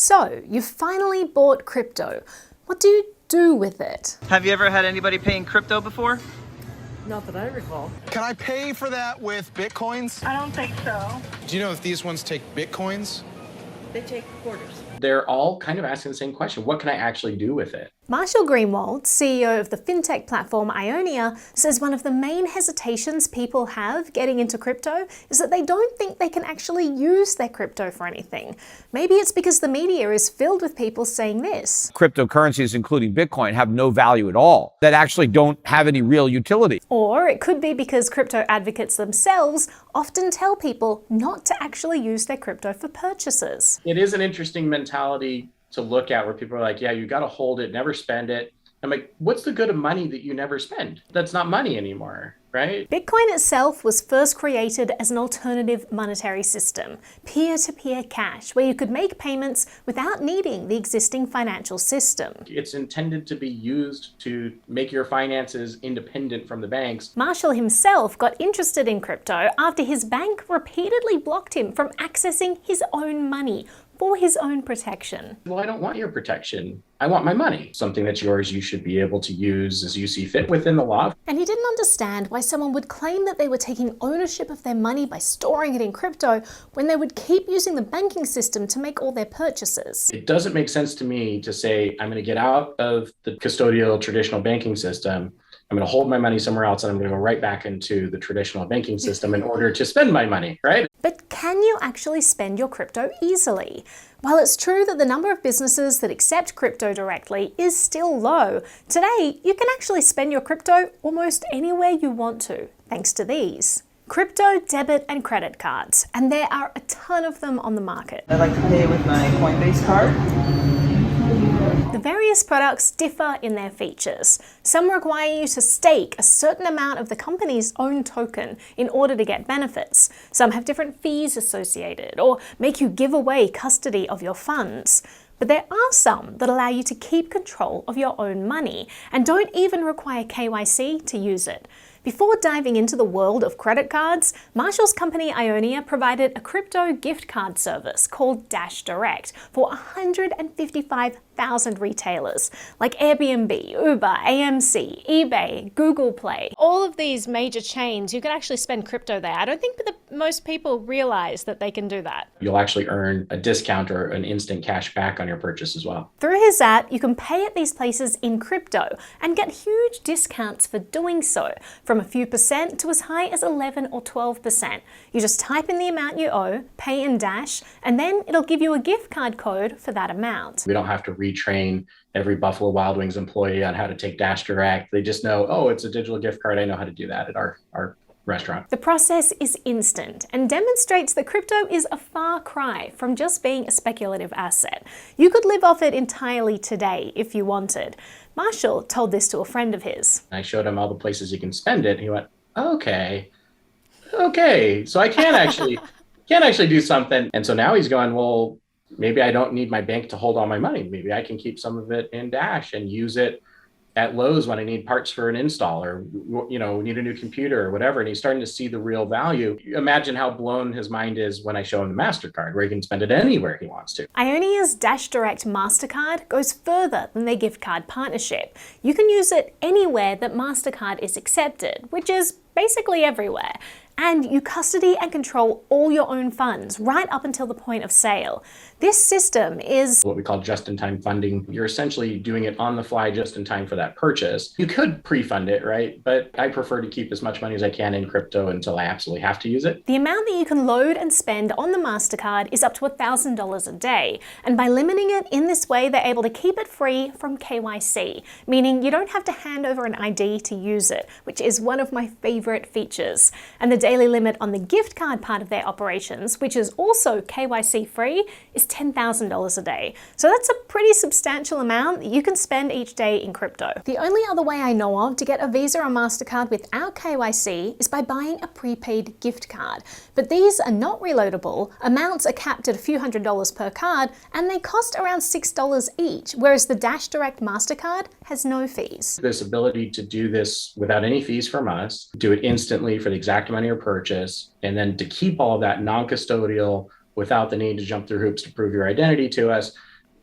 So, you've finally bought crypto. What do you do with it? Have you ever had anybody pay in crypto before? Not that I recall. Can I pay for that with Bitcoins? I don't think so. Do you know if these ones take Bitcoins? They take quarters. They're all kind of asking the same question. What can I actually do with it? Marshall Greenwald, CEO of the fintech platform Ionia, says one of the main hesitations people have getting into crypto is that they don't think they can actually use their crypto for anything. Maybe it's because the media is filled with people saying this. Cryptocurrencies, including Bitcoin, have no value at all, that actually don't have any real utility. Or it could be because crypto advocates themselves often tell people not to actually use their crypto for purchases. It is an interesting mentality to look at where people are like, yeah, you got to hold it, never spend it. I'm like, what's the good of money that you never spend? That's not money anymore, right? Bitcoin itself was first created as an alternative monetary system, peer-to-peer cash, where you could make payments without needing the existing financial system. It's intended to be used to make your finances independent from the banks. Marshall himself got interested in crypto after his bank repeatedly blocked him from accessing his own money for his own protection. Well, I don't want your protection. I want my money. Something that's yours, you should be able to use as you see fit within the law. And he didn't understand why someone would claim that they were taking ownership of their money by storing it in crypto when they would keep using the banking system to make all their purchases. It doesn't make sense to me to say, I'm going to get out of the custodial traditional banking system. I'm going to hold my money somewhere else and I'm going to go right back into the traditional banking system in order to spend my money, right? But can you actually spend your crypto easily? While it's true that the number of businesses that accept crypto directly is still low, today you can actually spend your crypto almost anywhere you want to, thanks to these. Crypto, debit, and credit cards, and there are a ton of them on the market. I like to pay with my Coinbase card. The various products differ in their features. Some require you to stake a certain amount of the company's own token in order to get benefits. Some have different fees associated or make you give away custody of your funds. But there are some that allow you to keep control of your own money and don't even require KYC to use it. Before diving into the world of credit cards, Marshall's company Ionia provided a crypto gift card service called Dash Direct for 155,000 retailers like Airbnb, Uber, AMC, eBay, Google Play. All of these major chains, you can actually spend crypto there. I don't think that most people realize that they can do that. You'll actually earn a discount or an instant cash back on your purchase as well. Through his app, you can pay at these places in crypto and get huge discounts for doing so, from a few percent to as high as 11 or 12%. You just type in the amount you owe, pay in Dash, and then it'll give you a gift card code for that amount. We don't have to retrain every Buffalo Wild Wings employee on how to take Dash Direct. They just know, oh, it's a digital gift card. I know how to do that at our restaurant. The process is instant and demonstrates that crypto is a far cry from just being a speculative asset. You could live off it entirely today if you wanted. Marshall told this to a friend of his. I showed him all the places you can spend it. And he went, okay, so I can actually do something. And so now he's going, well, maybe I don't need my bank to hold all my money. Maybe I can keep some of it in Dash and use it at Lowe's when I need parts for an install or, need a new computer or whatever. And he's starting to see the real value. Imagine how blown his mind is when I show him the MasterCard, where he can spend it anywhere he wants to. Ionia's Dash Direct MasterCard goes further than their gift card partnership. You can use it anywhere that MasterCard is accepted, which is basically everywhere. And you custody and control all your own funds right up until the point of sale. This system is what we call just-in-time funding. You're essentially doing it on the fly just in time for that purchase. You could pre-fund it, right? But I prefer to keep as much money as I can in crypto until I absolutely have to use it. The amount that you can load and spend on the MasterCard is up to $1,000 a day. And by limiting it in this way, they're able to keep it free from KYC, meaning you don't have to hand over an ID to use it, which is one of my favorite features. And the daily limit on the gift card part of their operations, which is also KYC free, is $10,000 a day. So that's a pretty substantial amount that you can spend each day in crypto. The only other way I know of to get a Visa or MasterCard without KYC is by buying a prepaid gift card. But these are not reloadable, amounts are capped at a few $100s per card, and they cost around $6 each, whereas the Dash Direct MasterCard has no fees. This ability to do this without any fees from us, do it instantly for the exact amount of your purchase, and then to keep all of that non-custodial without the need to jump through hoops to prove your identity to us,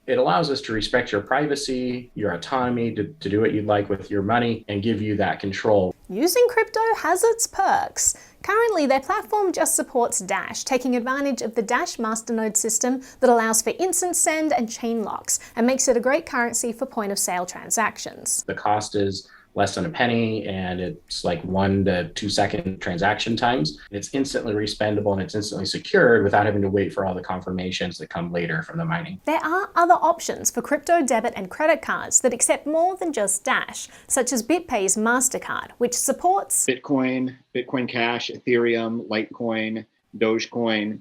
it allows us to respect your privacy, your autonomy to do what you'd like with your money and give you that control. Using crypto has its perks. Currently, their platform just supports Dash, taking advantage of the Dash masternode system that allows for instant send and chain locks and makes it a great currency for point-of-sale transactions. The cost is less than a penny, and it's like 1 to 2 second transaction times. It's instantly respendable and it's instantly secured without having to wait for all the confirmations that come later from the mining. There are other options for crypto debit and credit cards that accept more than just Dash, such as BitPay's Mastercard, which supports Bitcoin, Bitcoin Cash, Ethereum, Litecoin, Dogecoin,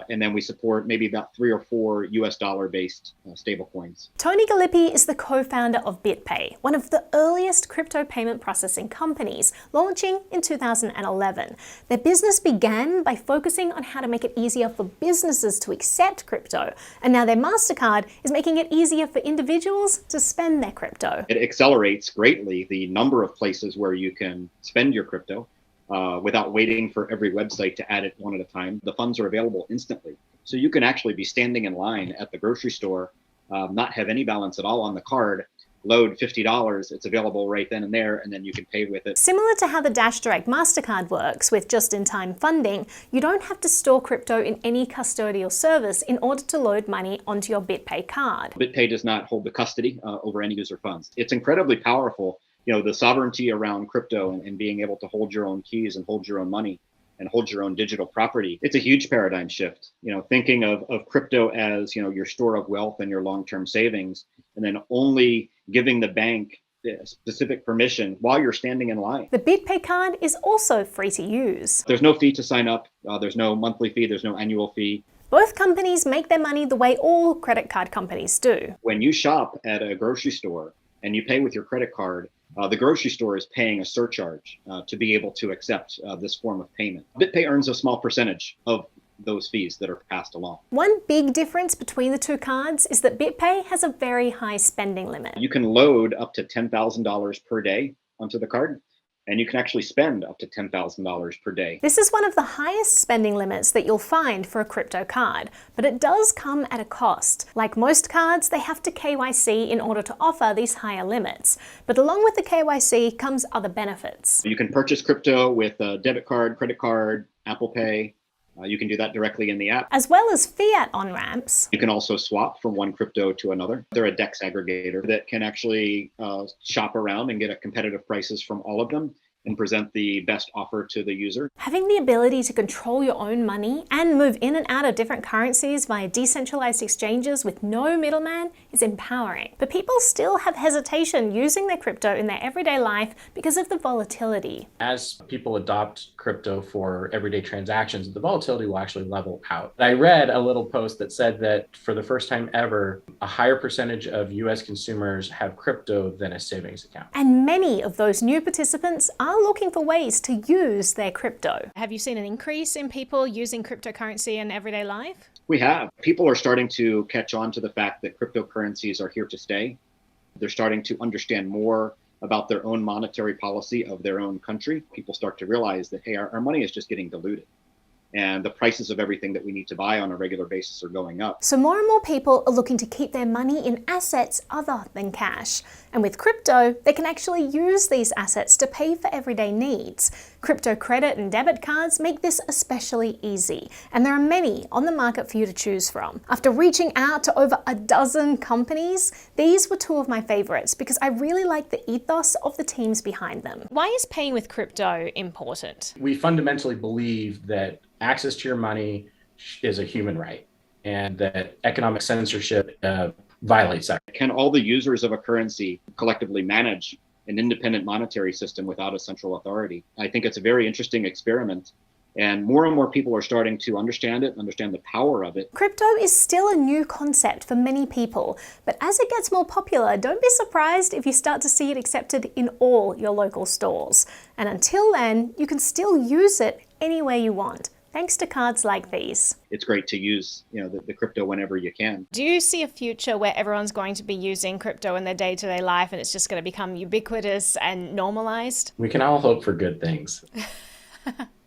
and then we support maybe about 3 or 4 US dollar-based stablecoins. Tony Galippi is the co-founder of BitPay, one of the earliest crypto payment processing companies, launching in 2011. Their business began by focusing on how to make it easier for businesses to accept crypto, and now their Mastercard is making it easier for individuals to spend their crypto. It accelerates greatly the number of places where you can spend your crypto. Without waiting for every website to add it one at a time. The funds are available instantly. So you can actually be standing in line at the grocery store, not have any balance at all on the card, load $50, it's available right then and there, and then you can pay with it. Similar to how the Dash Direct Mastercard works with just-in-time funding, you don't have to store crypto in any custodial service in order to load money onto your BitPay card. BitPay does not hold the custody over end user funds. It's incredibly powerful. You know, the sovereignty around crypto and being able to hold your own keys and hold your own money and hold your own digital property. It's a huge paradigm shift. You know, thinking of crypto as, your store of wealth and your long-term savings, and then only giving the bank specific permission while you're standing in line. The BitPay card is also free to use. There's no fee to sign up. There's no monthly fee. There's no annual fee. Both companies make their money the way all credit card companies do. When you shop at a grocery store and you pay with your credit card, the grocery store is paying a surcharge to be able to accept this form of payment. BitPay earns a small percentage of those fees that are passed along. One big difference between the two cards is that BitPay has a very high spending limit. You can load up to $10,000 per day onto the card, and you can actually spend up to $10,000 per day. This is one of the highest spending limits that you'll find for a crypto card, but it does come at a cost. Like most cards, they have to KYC in order to offer these higher limits. But along with the KYC comes other benefits. You can purchase crypto with a debit card, credit card, Apple Pay. You can do that directly in the app. As well as fiat on-ramps. You can also swap from one crypto to another. They're a DEX aggregator that can actually shop around and get a competitive prices from all of them and present the best offer to the user. Having the ability to control your own money and move in and out of different currencies via decentralized exchanges with no middleman is empowering. But people still have hesitation using their crypto in their everyday life because of the volatility. As people adopt crypto for everyday transactions, the volatility will actually level out. I read a little post that said that for the first time ever, a higher percentage of US consumers have crypto than a savings account. And many of those new participants are looking for ways to use their crypto. Have you seen an increase in people using cryptocurrency in everyday life? We have. People are starting to catch on to the fact that cryptocurrencies are here to stay. They're starting to understand more about their own monetary policy of their own country. People start to realize that, hey, our money is just getting diluted. And the prices of everything that we need to buy on a regular basis are going up. So more and more people are looking to keep their money in assets other than cash. And with crypto, they can actually use these assets to pay for everyday needs. Crypto credit and debit cards make this especially easy, and there are many on the market for you to choose from. After reaching out to over a dozen companies, these were two of my favorites because I really like the ethos of the teams behind them. Why is paying with crypto important? We fundamentally believe that access to your money is a human right and that economic censorship violates that. Can all the users of a currency collectively manage an independent monetary system without a central authority? I think it's a very interesting experiment, and more people are starting to understand it, understand the power of it. Crypto is still a new concept for many people, but as it gets more popular, don't be surprised if you start to see it accepted in all your local stores. And until then, you can still use it any way you want, thanks to cards like these. It's great to use, the crypto whenever you can. Do you see a future where everyone's going to be using crypto in their day-to-day life and it's just going to become ubiquitous and normalized? We can all hope for good things.